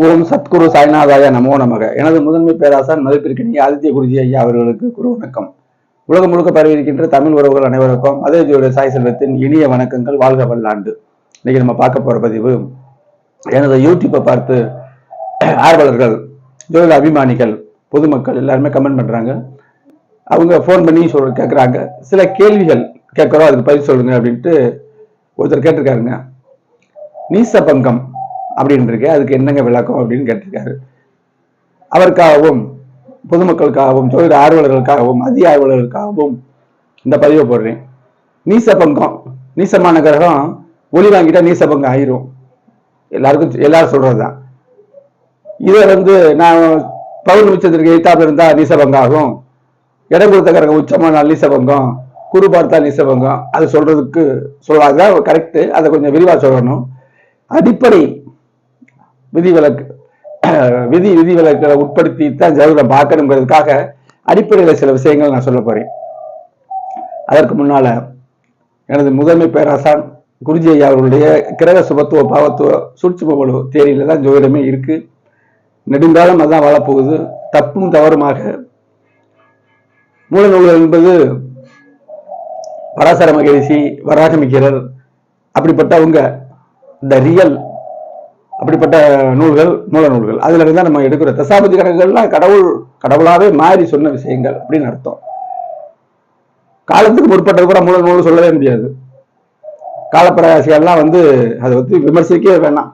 ஓம் சத்குரு சாய்நாதாய நமோ நமக. எனது முதன்மை பேராசான் மதிப்பிற்கினிய ஆதித்ய குருஜி ஐயா அவர்களுக்கு குரு வணக்கம். உலகம் முழுக்க பரவியிருக்கின்ற தமிழ் உறவுகள் அனைவருக்கும் அதே ஜோதிட சாய் செல்வத்தின் இனிய வணக்கங்கள். வாழ்க வல்லாண்டு. இன்னைக்கு நம்ம பார்க்க போற பதிவு, எனது யூடியூப்பை பார்த்து ஆர்வலர்கள், ஜோதிட அபிமானிகள், பொதுமக்கள் எல்லாருமே கமெண்ட் பண்றாங்க. அவங்க ஃபோன் பண்ணி கேட்குறாங்க, சில கேள்விகள் கேட்குறோம், அதுக்கு பதில் சொல்லுங்க அப்படின்ட்டு ஒருத்தர் கேட்டிருக்காருங்க. நீச பங்கம் அப்படின்னு இருக்கு, அதுக்கு என்னங்க விளக்கம் அப்படின்னு கேட்டிருக்காரு. அவருக்காகவும் பொதுமக்களுக்காகவும் ஜோதிட ஆர்வலர்களுக்காகவும் அதிக ஆர்வலர்களுக்காகவும் இந்த பதிவை போடுறேன். நீச பங்கம், நீசமான கிரகம் ஒளி வாங்கிட்டா நீச பங்கம் ஆயிரும், எல்லாரும் சொல்றதுதான். இதை நான் பவுன் உச்சத்திற்கு எய்தாப்புல இருந்தா நீசபங்கம் ஆகும், இடம் கொடுத்த கிரகம் உச்சமான நீசபங்கம், குரு பார்த்தா நீசபங்கம், அது சொல்றதுக்கு சொல்லாத கரெக்ட். அதை கொஞ்சம் விரிவா சொல்லணும். அடிப்படை விதிவிலக்கு விதிவிலக்குகளை உட்படுத்தி தான் ஜோதிடம் பார்க்கணுங்கிறதுக்காக அடிப்படையில் சில விஷயங்கள் நான் சொல்ல போறேன். அதற்கு முன்னால எனது முதன்மை பேராசான் குருஜி ஐயா அவர்களுடைய கிரக சுபத்துவ பாவத்துவ சூட்சும தேரியில தான் ஜோதிடமே இருக்கு. நெடுங்காலம் அதான் வாழப்போகுது. தப்பும் தவறுமாக மூல நூல்கள் என்பது பராசர மகரிஷி, வராகமிக்கிறர், அப்படிப்பட்டவங்க த ரியல், அப்படிப்பட்ட நூல்கள் மூல நூல்கள். அதுல இருந்தா நம்ம எடுக்கிற தசாபதி கணக்குகள்லாம் கடவுளாவே மாறி சொன்ன விஷயங்கள் அப்படின்னு அர்த்தம். காலத்துக்கு முற்பட்டது கூட மூல நூல் சொல்லவே முடியாது. காலப்பிரகாசிகள்லாம் அதை விமர்சிக்கவே வேணாம்.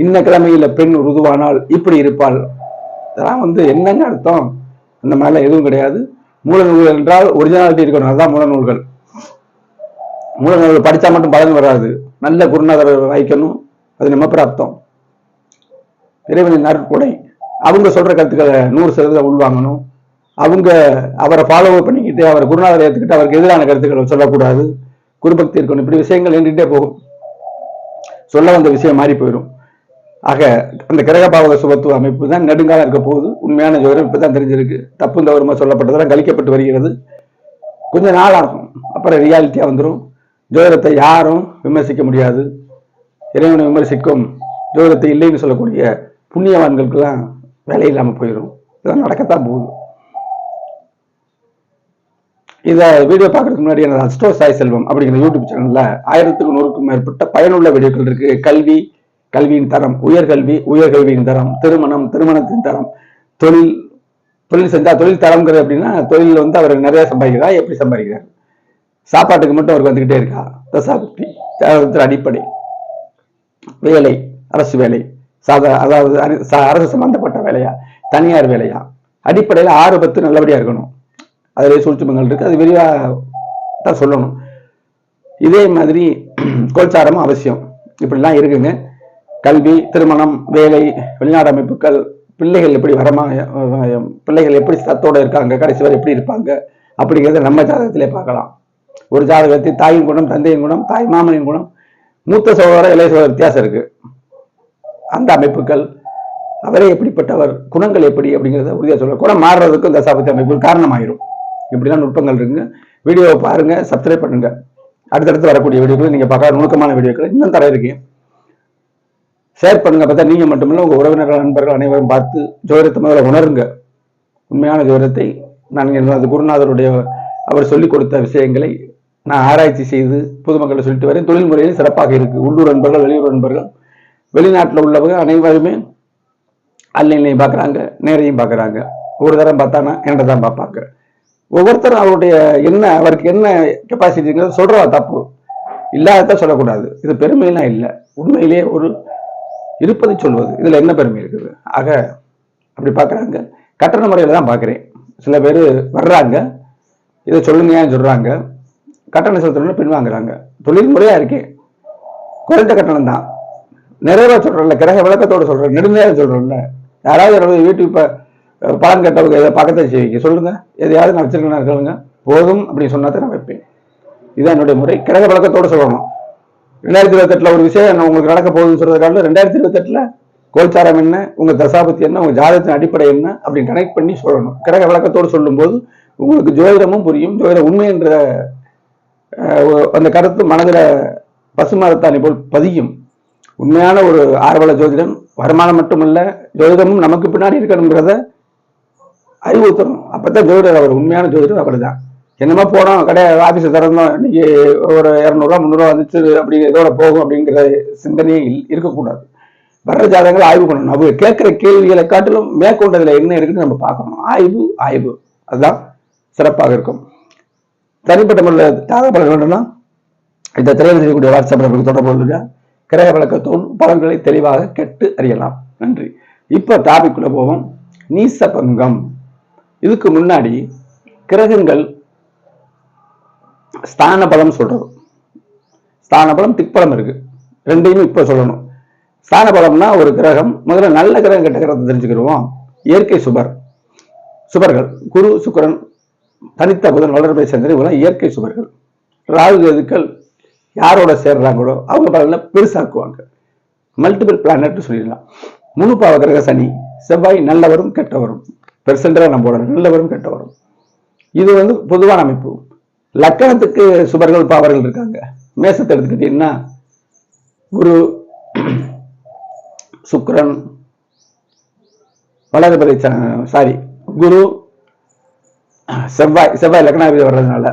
இன்ன கிழமையில பெண் ருதுவானால் இப்படி இருப்பாள், இதெல்லாம் என்னங்க அர்த்தம்? அந்த மாதிரிலாம் எதுவும் கிடையாது. மூல நூல்கள் என்றால் ஒரிஜினாலிட்டி இருக்கணும், அதுதான் மூல நூல்கள். மூல நூல்கள் படிச்சா மட்டும் பலன் வராது, நல்ல குருநாதர் வைக்கணும், அது நம்ம பிராப்தம், இறைவனின் நற்கொடை. அவங்க சொல்ற கருத்துக்களை 100% உள்வாங்கணும். அவரை ஃபாலோ பண்ணிக்கிட்டு அவரை குருநாதரை ஏற்றுக்கிட்டு அவருக்கு எதிரான கருத்துக்களை சொல்லக்கூடாது. குருபக்தி இருக்கணும். இப்படி விஷயங்கள் நின்றுட்டே போகும், சொல்ல வந்த விஷயம் மாறி போயிடும். ஆக அந்த கிரகபாவக சுபத்துவ அமைப்பு தான் நெடுங்காலம் இருக்க போகுது. உண்மையான ஜோதிடம் இப்பதான் தெரிஞ்சிருக்கு. தப்பு தவறுமா சொல்லப்பட்டதெல்லாம் கழிக்கப்பட்டு வருகிறது. கொஞ்ச நாள் ஆகும், அப்புறம் ரியாலிட்டியா வந்துடும். ஜோதிடத்தை யாரும் விமர்சிக்க முடியாது. இறைவனை விமர்சிக்கும் ஜோதிடத்தை இல்லைன்னு சொல்லக்கூடிய புண்ணியவான்களுக்கெல்லாம் வேலை இல்லாமல் போயிடும். இதெல்லாம் நடக்கத்தான் போகுது. இதை வீடியோ பார்க்கறதுக்கு முன்னாடி எனது அஸ்ட்ரோ சாய் செல்வம் அப்படிங்கிற யூடியூப் சேனல்ல 1000க்கும் மேற்பட்ட பயனுள்ள வீடியோக்கள் இருக்கு. கல்வி, கல்வியின் தரம், உயர்கல்வி, உயர்கல்வியின் தரம், திருமணம், திருமணத்தின் தரம், தொழில் செஞ்சா தொழில் தரம்ங்கிறது அப்படின்னா தொழில் அவர் நிறைய சம்பாதிக்கிறார், எப்படி சம்பாதிக்கிறார், சாப்பாட்டுக்கு மட்டும் அவருக்கு வந்துகிட்டே இருக்கா, தசாபுக்தி, அடிப்படை வேலை, அரசு வேலை, அதாவது அரசு சம்பந்தப்பட்ட வேலையா, தனியார் வேலையா, அடிப்படையில் 6-10 நல்லபடியா இருக்கணும். அதுல சூழ்ச்சிமங்கள் இருக்கு, அது விரிவா தான் சொல்லணும். இதே மாதிரி கோச்சாரமும் அவசியம். இப்படிலாம் இருக்குங்க. கல்வி, திருமணம், வேலை, வெளிநாடு அமைப்புகள், பிள்ளைகள் எப்படி பிள்ளைகள் எப்படி சத்தோட இருக்காங்க, கடைசி வரை எப்படி இருப்பாங்க அப்படிங்கிறத நம்ம ஜாதகத்திலே பார்க்கலாம். ஒரு ஜாதகத்தில் தாயின் குணம், தந்தையின் குணம், தாய் மாமனின் குணம், மூத்த சகோதர இளைய சகோதர வித்தியாசம் இருக்கு. அந்த அமைப்புகள், அவரே எப்படிப்பட்டவர், குணங்கள் எப்படி அப்படிங்கிறத உறுதியாக சொல்ல, குணம் மாறுறதுக்கும் தசாபதி அமைப்பு காரணமாயிரும். இப்படிலாம் நுட்பங்கள் இருக்குங்க. வீடியோவை பாருங்க, சப்ஸ்கிரைப் பண்ணுங்க. அடுத்தடுத்து வரக்கூடிய வீடியோக்களை நீங்க பார்க்க, நுணுக்கமான வீடியோக்களை இன்னும் தர இருக்கேன். ஷேர் பண்ணுங்க. பார்த்தா நீங்க மட்டுமில்ல, உங்க உறவினர்கள், நண்பர்கள் அனைவரும் பார்த்து ஜோதிடத்தை முதல்ல உணருங்க. உண்மையான ஜோதிடத்தை நான் குருநாதருடைய அவர் சொல்லிக் கொடுத்த விஷயங்களை நான் ஆராய்ச்சி செய்து பொதுமக்களை சொல்லிட்டு வரேன். தொழில் முறையில் சிறப்பாக இருக்கு. உள்ளூர் நண்பர்கள், வெளியூர் நண்பர்கள், வெளிநாட்டில் உள்ளவங்க அனைவருமே ஆன்லைன்லையும் பார்க்குறாங்க, நேரையும் பார்க்குறாங்க. ஒரு தரம் பார்த்தானா என்கிட்ட தான் பார்ப்பாங்க. ஒவ்வொருத்தரும் அவருடைய அவருக்கு என்ன கெப்பாசிட்டிங்கிறது சொல்றா தப்பு, இல்லாததான் சொல்லக்கூடாது. இது பெருமையெல்லாம் இல்லை, உண்மையிலேயே ஒரு இருப்பதை சொல்வது. இதுல என்ன பெருமை இருக்குது? ஆக அப்படி பார்க்குறாங்க. கட்டண முறையில் தான் பார்க்குறேன். சில பேர் வர்றாங்க, இதை சொல்லுங்க சொல்றாங்க, கட்டணம் செலுத்தணும்னு பின்வாங்குறாங்க. தொழில் முறையா இருக்கேன், குறைந்த கட்டணம் தான், நிறைவா சொல்றேன்ல, கிரக விளக்கத்தோடு சொல்றேன், நெடுநேரம் சொல்றேன்ல. யாராவது வீட்டுக்கு இப்ப பலன் கட்டவங்க எதை பக்கத்தை செய்வீங்க சொல்லுங்க, எதையாவது நான் வச்சிருக்கேன் இருக்கணுங்க, போதும் அப்படின்னு சொன்னா தான் நான் வைப்பேன். இதுதான் என்னுடைய முறை. கிரக விளக்கத்தோடு சொல்லணும். 2028 ஒரு விஷயம் உங்களுக்கு நடக்க போகுதுன்னு சொல்றதுக்காக 2028 கோல்சாரம் என்ன, உங்க தசாபத்தி என்ன, உங்க ஜாதகத்தின் அடிப்படை என்ன அப்படின்னு கனெக்ட் பண்ணி சொல்லணும். கிரக விளக்கத்தோடு சொல்லும் போது உங்களுக்கு ஜோதிடமும் புரியும், ஜோதிட உண்மை என்ற அந்த கருத்து மனதில் பசுமரத்தாணி போல் பதியும். உண்மையான ஒரு ஆர்வல ஜோதிடம். வருமானம் மட்டுமல்ல, ஜோதிடமும் நமக்கு பின்னாடி இருக்கணுங்கிறத அறிவுறுத்தணும். அப்பதான் ஜோதிடர் அவர், உண்மையான ஜோதிடர் அவர் தான். என்னமா போனோம் ஆபீஸை திறந்தோம், இன்னைக்கு ஒரு 200 300 வந்துச்சு அப்படி இதோட போகும் அப்படிங்கிற சிந்தனையே இருக்கக்கூடாது. வர்ற ஜாதகங்கள் ஆய்வு பண்ணணும். அவங்க கேட்கிற கேள்விகளை காட்டிலும் மேற்கொண்டதுல என்ன இருக்குன்னு நம்ம பார்க்கணும். ஆய்வு அதுதான் சிறப்பாக இருக்கும். தனிப்பட்ட முறையில் ஜாதக பலன் வேண்டும்னா இந்த திரையில் செய்யக்கூடிய வாட்ஸ்அப் நம்பருக்கு தொடர்பு கொள்ளுங்க. கிரக வழக்கத்தோடு பலன்களை தெளிவாக கேட்டு அறியலாம். நன்றி. இப்ப டாபிக்குள்ள போவோம். நீசபங்கம். இதுக்கு முன்னாடி கிரகங்கள் ஸ்தான பலம் சொல்றது. ஸ்தான பலம், திக்பலம் இருக்கு. ரெண்டையுமே இப்ப சொல்லணும். ஸ்தான பலம்னா ஒரு கிரகம், முதல்ல நல்ல கிரகம் கெட்ட கிரகத்தை தெரிஞ்சுக்கிடுவோம். இயற்கை சுபர்கள் குரு சுக்கிரன் தனித்த புதன் வளர்பை சந்திரன் இவங்க இயற்கை சுபர்கள். ராகு கேதுக்கள் யாரோட சேர்றாங்களோ அவங்க பலன்ல பெருசாக்குவாங்க. மல்டிபிள் பிளானட் சொல்லிடலாம். முழு பாவ கிரக சனி செவ்வாய் நல்லவரும் கெட்டவரும், பெர்சென்டா நம்ம போடணும், நல்லவரும் கெட்டவரும். இது பொதுவான அமைப்பு. லக்கணத்துக்கு சுபர்கள் பாவர்கள் இருக்காங்க. மேசத்தை எடுத்துக்கிட்டீங்கன்னா குரு சுக்கிரன் வளர்பறை குரு செவ்வாய் லக்னாதிபதி வர்றதுனால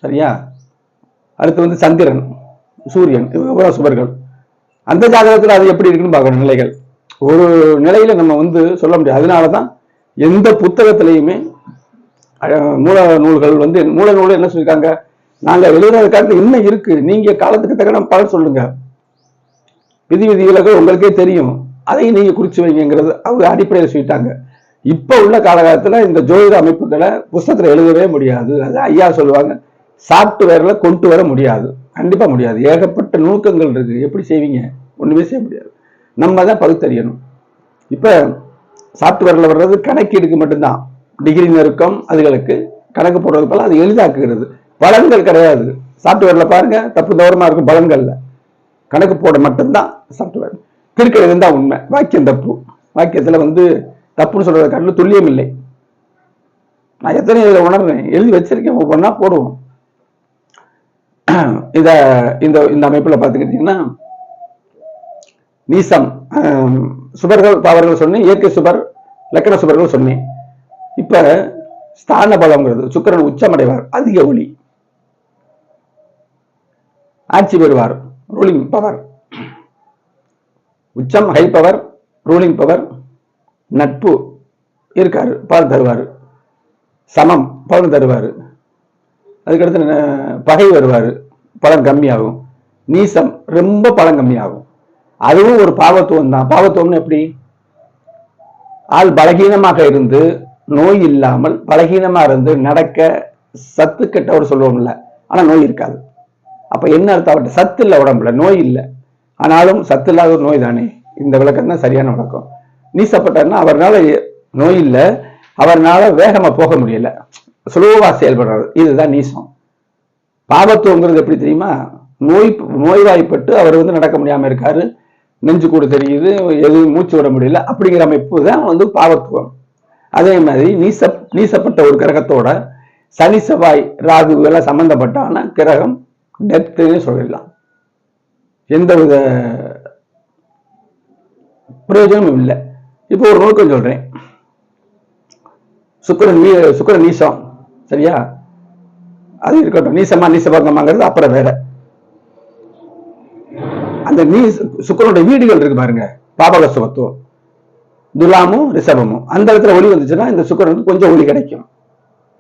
சரியா. அடுத்து சந்திரன் சூரியன் இவங்க சுபர்கள். அந்த ஜாதகத்தில் அது எப்படி இருக்குன்னு பார்க்கணும். நிலைகள் ஒரு நிலையில நம்ம சொல்ல முடியாது. அதனாலதான் எந்த புத்தகத்திலையுமே மூல நூல்கள் மூல நூல் என்ன சொல்லியிருக்காங்க, நாங்க எழுதுறது காலத்துல இன்னும் இருக்கு, நீங்க காலத்துக்கு தக்க பலன் சொல்லுங்க, விதி விதிவிலக்கு உங்களுக்கே தெரியும், அதையும் நீங்க குறிச்சு வைங்கிறது அவங்க அடிப்படையில் சொல்லிட்டாங்க. இப்ப உள்ள காலகட்டத்துல இந்த ஜோதிட அமைப்புகளை புத்தகத்துல எழுதவே முடியாது. அது ஐயா சொல்லுவாங்க, சாப்ட்வேர்ல கொண்டு வர முடியாது. கண்டிப்பா முடியாது. ஏகப்பட்ட நுணுக்கங்கள் இருக்கு. எப்படி செய்வீங்க? ஒண்ணுமே செய்ய முடியாது. நம்ம தான் பகுத்தறியணும். இப்ப சாப்ட்வேர்ல வர்றது கணக்கீடுக்கு மட்டும்தான். டிகிரி நெருக்கம் அதுகளுக்கு கணக்கு போடுறது போல அது எளிதாக்குகிறது. பலன்கள் கிடையாது. சாப்ட்வேர்ல பாருங்க, தப்பு தவறமா இருக்கும். பலன்கள்ல கணக்கு போட மட்டும்தான் சாப்ட்வேர். திருக்கிறது தான் உண்மை. வாக்கியம் தப்பு. வாக்கியத்துல தப்புன்னு சொல்றத காட்டிலும் துல்லியம் இல்லை. நான் எத்தனை இதில் உணர்றேன், எழுதி வச்சிருக்கேன், ஒவ்வொன்னா போடுவோம். இந்த அமைப்புல பாத்துக்கிட்டீங்கன்னா நீசம் சுபர்கள் பாவர்கள் சொன்னேன், இயற்கை சுபர் லக்கண சுபர்கள் சொன்னேன். இப்ப ஸ்தான பலம்ங்கிறது சுக்கிரன் உச்சமடைவார், அதிக ஒளி, ஆட்சி பெறுவார், ரூலிங் பவர், உச்சம் ஹை பவர், ரூலிங் பவர், நட்பு இருக்காரு பலன் தருவாரு, சமம் பலன் தருவாரு, அதுக்கடுத்து பகை வருவாரு, பலன் கம்மியாகும். நீசம் ரொம்ப பலன் கம்மியாகும். அதுவும் ஒரு பாவத்துவம் தான். பாவத்துவம்னு எப்படி? ஆள் பலகீனமாக இருந்து நோய் இல்லாமல் பலகீனமா இருந்து நடக்க சத்து கெட்டவர் சொல்லுவோம்ல, ஆனா நோய் இருக்காது. அப்ப என்ன அர்த்தம்? அவர்கிட்ட சத்து இல்லை, உடம்புல நோய் இல்லை, ஆனாலும் சத்து இல்லாத ஒரு நோய் தானே. இந்த விளக்கம் தான் சரியான விளக்கம். நீசப்பட்டார்னா அவர்னால நோய் இல்லை, அவர்னால வேகமா போக முடியல, சுலபமா செயல்படுறாரு. இதுதான் நீசம். பாவத்துவங்கிறது எப்படி தெரியுமா? நோய்வாய்ப்பட்டு அவர் நடக்க முடியாம இருக்காரு, நெஞ்சு கூட தெரியுது, எதுவும் மூச்சு விட முடியல, அப்படிங்கிற அமைப்பு தான் பாவத்துவம். அதே மாதிரி நீசப்பட்ட ஒரு கிரகத்தோட சனி செவ்வாய் ராகு எல்லாம் சம்பந்தப்பட்டான கிரகம் டெத்துன்னு சொல்லிடலாம். எந்தவித பிரயோஜனமும் இல்லை. இப்போ ஒரு நோக்கம் சொல்றேன். சுக்கிரன் நீசம் சரியா, அது இருக்கட்டும். நீசபங்கமாங்கிறது அப்புறம் வேற. அந்த சுக்கிரனுடைய வீடுகள் இருக்கு பாருங்க, பாபகசுவத்துவம், துலாமும் ரிஷபமும், அந்த இடத்துல ஒளி வந்துச்சுன்னா இந்த சுக்கிரனுக்கு கொஞ்சம் ஒளி கிடைக்கும்.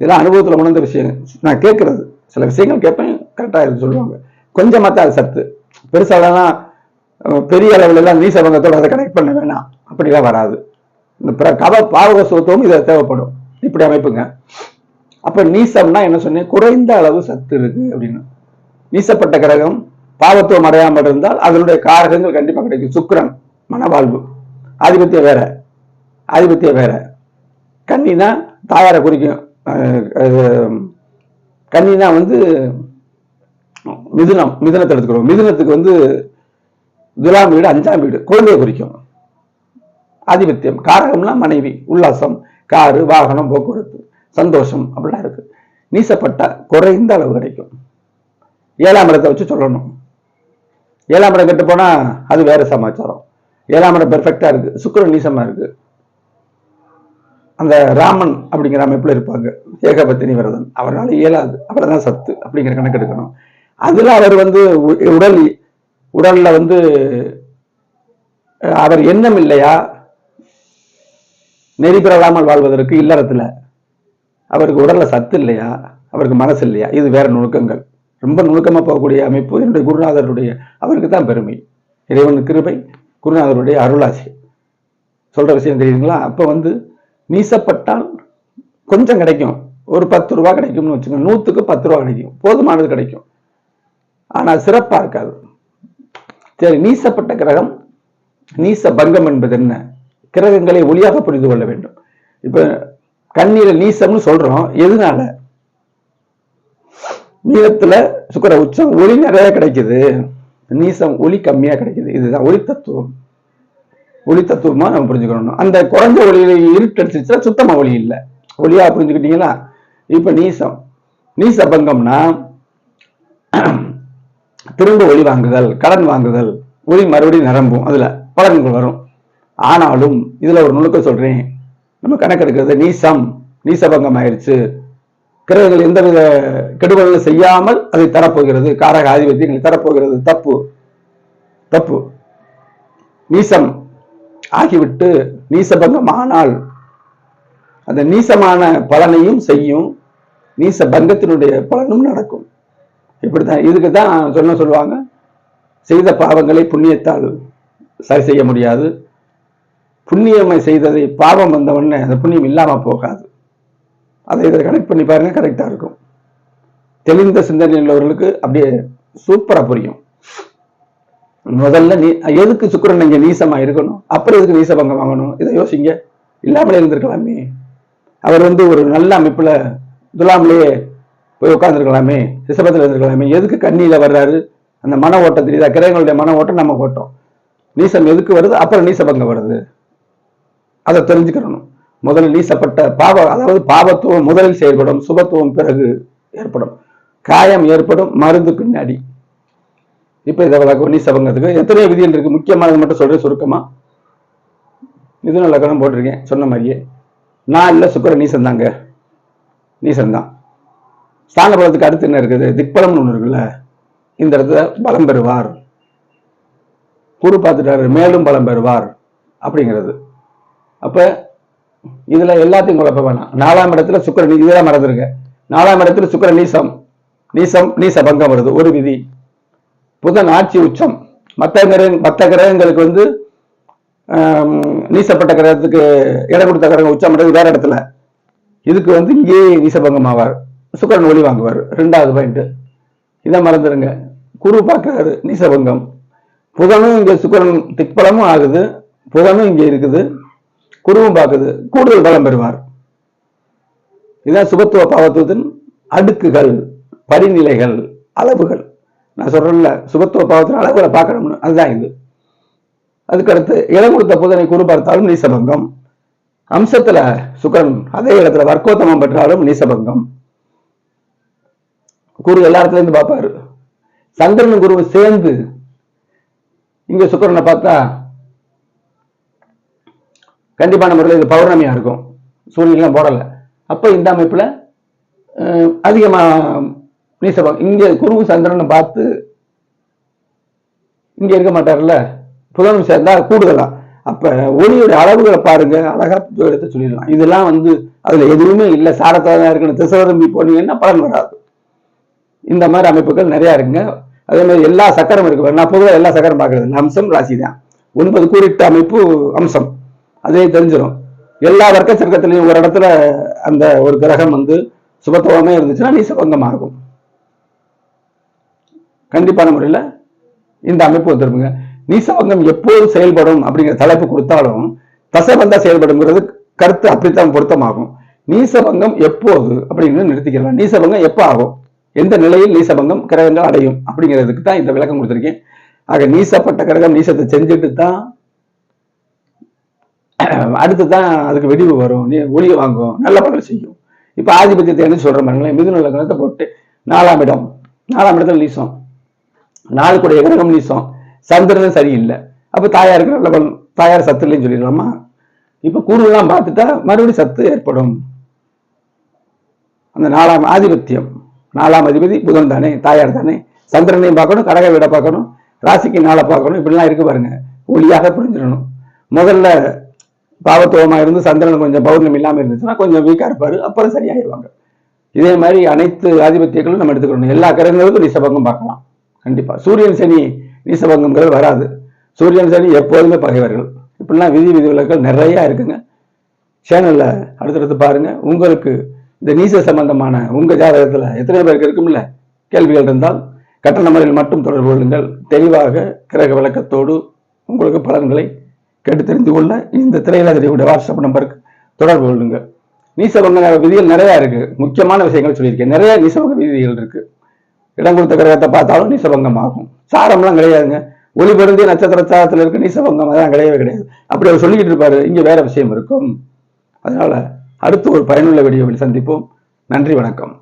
இதெல்லாம் அனுபவத்துல உணர்ந்த விஷயம். நான் கேட்கறது சில விஷயங்கள் கேட்பேன், கரெக்டா இருக்கு சொல்லுவாங்க. கொஞ்சம் மாத்த அது சத்து பெருசாலாம் பெரிய அளவுல எல்லாம் நீசபங்கத்தோட அதை கனெக்ட் பண்ண வேணாம், அப்படிலாம் வராது. இந்த பாவகசுவத்துவம் இதை தேவைப்படும். இப்படி அமைப்புங்க. அப்ப நீசம்னா என்ன சொன்னேன்? குறைந்த அளவு சத்து இருக்கு அப்படின்னு. நீசப்பட்ட கிரகம் பாவத்துவம் அடையாமல் இருந்தால் அதனுடைய காரகங்கள் கண்டிப்பா கிடைக்கும். சுக்கிரன் மனவாழ்வு, ஆதிபத்தியம் வேற. கன்னினா தாயாரை குறிக்கும். கன்னினா மிதுனத்தை எடுத்துக்கிறோம். மிதுனத்துக்கு துலாம் வீடு 5ஆம் வீடு, குழந்தையை குறிக்கும். ஆதிபத்தியம் காரகம்னா மனைவி, உல்லாசம், காரு, வாகனம், போக்குவரத்து, சந்தோஷம் அப்படிலாம் இருக்கு. நீசப்பட்ட குறைந்த அளவு கிடைக்கும். 7ஆம் இடத்தை வச்சு சொல்லணும். 7ஆம் இடம் கெட்டு போனா அது வேற சமாச்சாரம். 7ஆம் இடம் பெர்ஃபெக்டா இருக்கு, சுக்கிரன் நீசமா இருக்கு. அந்த ராமன் அப்படிங்கிற அமைப்புல இருப்பாங்க, ஏகபத்தினி விரதன், அவரால் இயலாது, அவர்தான் சத்து அப்படிங்கிற கணக்கு எடுக்கணும். அதுல அவர் உடல்ல அவர் எண்ணம் இல்லையா நெறி பெறலாமல் வாழ்வதற்கு, இல்லறத்துல அவருக்கு உடல்ல சத்து இல்லையா, அவருக்கு மனசு இல்லையா, இது வேற நுணுக்கங்கள். ரொம்ப நுணுக்கமா போகக்கூடிய அமைப்பு என்னுடைய குருநாதருடைய, அவருக்கு தான் பெருமை. இறைவன் கிருபை, குருநாதருடைய அருளாசி. சொல்ற விஷயம் தெரியுங்களா? அப்ப நீசப்பட்டால் கொஞ்சம் கிடைக்கும், ஒரு 10 ரூபா கிடைக்கும்னு வச்சுக்கோங்க, 100க்கு 10 ரூபா கிடைக்கும், போதுமானது கிடைக்கும், ஆனா சிறப்பா இருக்காது. சரி, நீசப்பட்ட கிரகம், நீச பங்கம் என்பது என்ன? கிரகங்களை ஒளியாக புரிந்து கொள்ள வேண்டும். இப்ப கண்ணீரை நீசம்னு சொல்றோம், எதனால? மீனத்துல சுக்கிர உச்சம், ஒளி நிறைய கிடைக்குது, நீசம் ஒளி கம்மியா கிடைக்குது. இதுதான் ஒளி தத்துவம். ஒளி தத்துவமா நம்ம புரிஞ்சுக்கணும். அந்த குறைஞ்ச ஒளியில இருட்டடிச்சுன்னா சுத்தமா ஒளி இல்லை, ஒளியா புரிஞ்சுக்கிட்டீங்களா? இப்ப நீச பங்கம்னா திரும்ப ஒளி வாங்குதல், கடன் வாங்குதல், ஒளி மறுபடியும் நிரம்பும், அதுல பலன்கள் வரும். ஆனாலும் இதுல ஒரு நுணுக்க சொல்றேன், நம்ம கணக்கெடுக்கிறது நீசபங்கம் ஆயிடுச்சு, கிரகங்கள் எந்தவித கெடுபலனும் செய்யாமல் அதை தரப்போகிறது, காரக ஆதிபத்தியங்களை தரப்போகிறது. தப்பு. நீசம் ஆகிவிட்டு நீசபங்கம் ஆனால் அந்த நீசமான பலனையும் செய்யும், நீச பங்கத்தினுடைய பலனும் நடக்கும். இப்படித்தான். இதுக்குதான் சொல்லுவாங்க, செய்த பாவங்களை புண்ணியத்தால் சரி செய்ய முடியாது, புண்ணியமை செய்ததை பாவம் வந்தவொடனே அந்த புண்ணியம் இல்லாம போகாது. அதை இதை கனெக்ட் பண்ணி பாருங்க, கரெக்டா இருக்கும். தெளிந்த சிந்தனை உள்ளவர்களுக்கு அப்படியே சூப்பரா புரியும். முதல்ல எதுக்கு சுக்கிரன் இங்க நீசமா இருக்கணும், அப்புறம் எதுக்கு நீசபங்கம் வாங்கணும், இதை யோசிங்க. இல்லாமலே இருந்திருக்கலாமே, அவர் ஒரு நல்ல அமைப்புல துலாம்லயே போய் உட்கார்ந்துருக்கலாமே, ரிஷபத்துல இருந்திருக்கலாமே. எதுக்கு கண்ணியில வர்றாரு? அந்த மன ஓட்டம் தெரியுதா? கிரகங்களுடைய மன ஓட்டம் நம்ம ஓட்டம். நீசம் எதுக்கு வருது, அப்புறம் நீசபங்கம் வருது, அதை தெரிஞ்சுக்கணும். முதல்ல நீசப்பட்ட அதாவது பாவத்துவம் முதலில் செயல்படும், சுபத்துவம் பிறகு ஏற்படும், காயம் ஏற்படும் மருந்து பின்னாடி. இப்ப இதை விளக்கம். நீசபங்கத்துக்கு எத்தனையோ விதிகள் இருக்கு, முக்கியமானது மட்டும் சொல்றேன் சுருக்கமா. மிதுன லக்னம் போட்டிருக்கேன், சொன்ன மாதிரியே. நான் இல்ல சுக்கிரன் நீசம் தாங்க, நீசம்தான். ஸ்தான பலத்துக்கு அடுத்து என்ன இருக்குது? திக்பலம்னு ஒண்ணு இருக்குல்ல, இந்த இடத்துல பலம் பெறுவார், குரு பார்த்துட்டாரு, மேலும் பலம் பெறுவார் அப்படிங்கிறது. அப்ப இதுல எல்லாத்தையும் குழப்ப வேணாம். 4ஆம் இடத்துல சுக்கிரன், இதெல்லாம் மறந்துருங்க. 4ஆம் இடத்துல சுக்கிரன் நீச பங்கம் வருது, ஒரு விதி. புதன் ஆட்சி உச்சம். மற்ற கிரகங்களுக்கு நீசப்பட்ட கிரகத்துக்கு இடம் கொடுத்த கிரகம் உச்சம் வேற இடத்துல, இதுக்கு இங்கே நீசபங்கம் ஆவார், சுக்கிரன் ஒளி வாங்குவார். 2வது பாயிண்ட், இதை மறந்துருங்க. குரு பார்க்கிறாரு, நீசபங்கம். புதனும் இங்க சுக்கிரன் திக்பலமும் ஆகுது, புதனும் இங்க இருக்குது, குருவும் பார்க்குது, கூடுதல் பலம் பெறுவார். இதான் சுபத்துவ பாவத்துவத்தின் அடுக்குகள், படிநிலைகள், அளவுகள். நான் சொல்றேன்ல, சுபத்துவ பாவத்தின் அளவுகளை பார்க்கணும்னு, அதுதான் இது. அதுக்கடுத்து இடம் கொடுத்த புதனை குரு பார்த்தாலும் நீசபங்கம், அம்சத்துல சுக்கிரன் அதே இடத்துல வர்க்கோத்தமம் பெற்றாலும் நீசபங்கம். குரு எல்லா இடத்துல இருந்து பார்ப்பாரு. சந்திரனும் குரு சேர்ந்து இங்க சுக்கிரனை பார்த்தா கண்டிப்பான முறையில் இது பௌர்ணமியா இருக்கும், சூரியன்லாம் போடல. அப்ப இந்த அமைப்புல அதிகமா நீசபங்கம். இங்க குரு சந்திரனை பார்த்து இங்க இருக்க மாட்டார்ல, புதனும் சேர்ந்தா கூடுதலா. அப்ப ஒளியோட அளவுகளை பாருங்க, அழகா எடுத்து சொல்லிடலாம். இதெல்லாம் அதுல எதுவுமே இல்லை, சாரத்தான் இருக்கணும், திசைவரம்பி போனீங்கன்னா பலன் வராது. இந்த மாதிரி அமைப்புகள் நிறைய இருக்குங்க. அதே மாதிரி எல்லா சக்கரம் இருக்கு. நான் பொதுவாக எல்லா சக்கரம் பார்க்கறது அம்சம் ராசி தான். 9 கூறிட்ட அமைப்பு அம்சம், அதே தெரிஞ்சிடும். எல்லா வர்க்க சர்க்கத்திலையும் ஒரு இடத்துல அந்த ஒரு கிரகம் சுபத்துவமே இருந்துச்சுன்னா நீசபங்கமா இருக்கும். கண்டிப்பான முறையில இந்த அமைப்பு வந்துருக்குங்க. நீசபங்கம் எப்போது செயல்படும் அப்படிங்கிற தலைப்பு கொடுத்தாலும் தசபந்தா செயல்படுங்கிறது கருத்து அப்படித்தான் பொருத்தமாகும். நீசபங்கம் எப்போது அப்படிங்கிறது நிறுத்திக்கலாம். நீசபங்கம் எப்ப ஆகும், எந்த நிலையில் நீசபங்கம் கிரகங்கள் அடையும் அப்படிங்கிறதுக்கு தான் இந்த விளக்கம் கொடுத்திருக்கேன். ஆக நீசப்பட்ட கிரகம் நீசத்தை செஞ்சுட்டு தான் அடுத்துதான் அதுக்கு வெடிவு வரும், ஒளிய வாங்கும், நல்ல பலன் செய்யும். இப்ப ஆதிபத்தியத்தை சொல்ற மாதிரி மிதுன லக்னத்தை போட்டு 4ஆம் இடத்துல நீசம், 4 கூடிய கிரகம் நீசம், சந்திரனும் சரியில்லை. அப்ப தாயாருக்கு நல்ல பலன், தாயார் சத்து இல்லைன்னு சொல்லிடலாமா? இப்ப கூறுலாம் பார்த்துட்டா மறுபடியும் சத்து ஏற்படும். அந்த 4ஆம் ஆதிபத்தியம், 4ஆம் அதிபதி புதன் தானே, தாயார் தானே. சந்திரனையும் பார்க்கணும், கடக வீட பார்க்கணும், ராசிக்கு 4 பார்க்கணும், இப்படிலாம் இருக்கு பாருங்க. ஒளியாக புரிஞ்சிடணும். முதல்ல பாவத்துவமா இருந்து சந்திரன் கொஞ்சம் பௌர்ணமி இல்லாம இருந்துச்சுன்னா கொஞ்சம் வீக்கா இருப்பாரு, அப்புறம் சரியாயிருவாங்க. இதே மாதிரி அனைத்து ஆதிபத்தியங்களும் நம்ம எடுத்துக்கணும். எல்லா கிரகங்களுக்கும் நீசபங்கம் பார்க்கலாம் கண்டிப்பா. சூரியன் சனி நீசபங்கம்ங்கிறது வராது. சூரியன் சனி எப்போதுமே பகைவர்கள். இப்படிலாம் விதிவிலக்குகள் நிறைய இருக்குங்க. சேனல்ல அடுத்தடுத்து பாருங்க. உங்களுக்கு இந்த நீச சம்பந்தமான உங்க ஜாதகத்துல எத்தனை பேருக்கு இருக்கும்ல கேள்விகள் இருந்தால் கட்டண முறையில் மட்டும் தொடர்பு கொள்ளுங்கள். தெளிவாக கிரக விளக்கத்தோடு உங்களுக்கு பலன்களை கேட்டு தெரிந்து கொள்ள இந்த திரையில தெரியக்கூடிய வாட்ஸ்அப் நம்பருக்கு தொடர்பு கொள்ளுங்கள். நீசபங்க விதிகள் நிறைய இருக்கு. முக்கியமான விஷயங்கள் சொல்லியிருக்கேன். நிறைய நீசபங்க விதிகள் இருக்கு. இடம் கொடுத்த கிரகத்தை பார்த்தாலும் நீசபங்கம் ஆகும். சாரம்லாம் கிடையாதுங்க. ஒளி பொருந்திய நட்சத்திர சாரத்தில் இருக்கு நீசபங்கம், அதான் கிடையவே கிடையாது. அப்படி அவர் சொல்லிக்கிட்டு இருப்பாரு. இங்க வேற விஷயம் இருக்கும். அதனால அடுத்து ஒரு பயனுள்ள வீடியோவில் சந்திப்போம். நன்றி, வணக்கம்.